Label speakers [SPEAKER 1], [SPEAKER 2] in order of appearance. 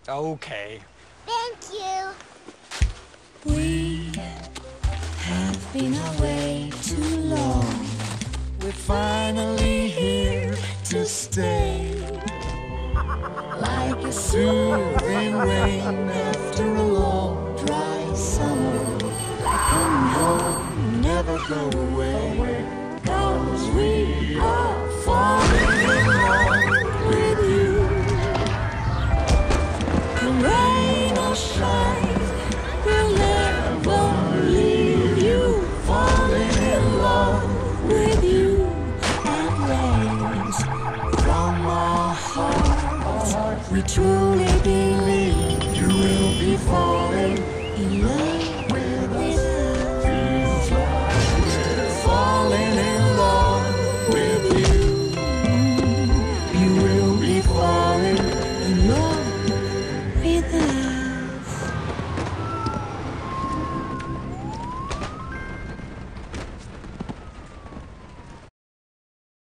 [SPEAKER 1] Okay.
[SPEAKER 2] Thank you.
[SPEAKER 3] We have been away too long. We're finally here to stay. Like a soothing rain after a long dry summer. Like coming home, never go away. 'Cause we are falling in love with you. And rain or shine, we'll never leave you. Falling in love with you. It rains from our hearts. We truly believe you will be falling.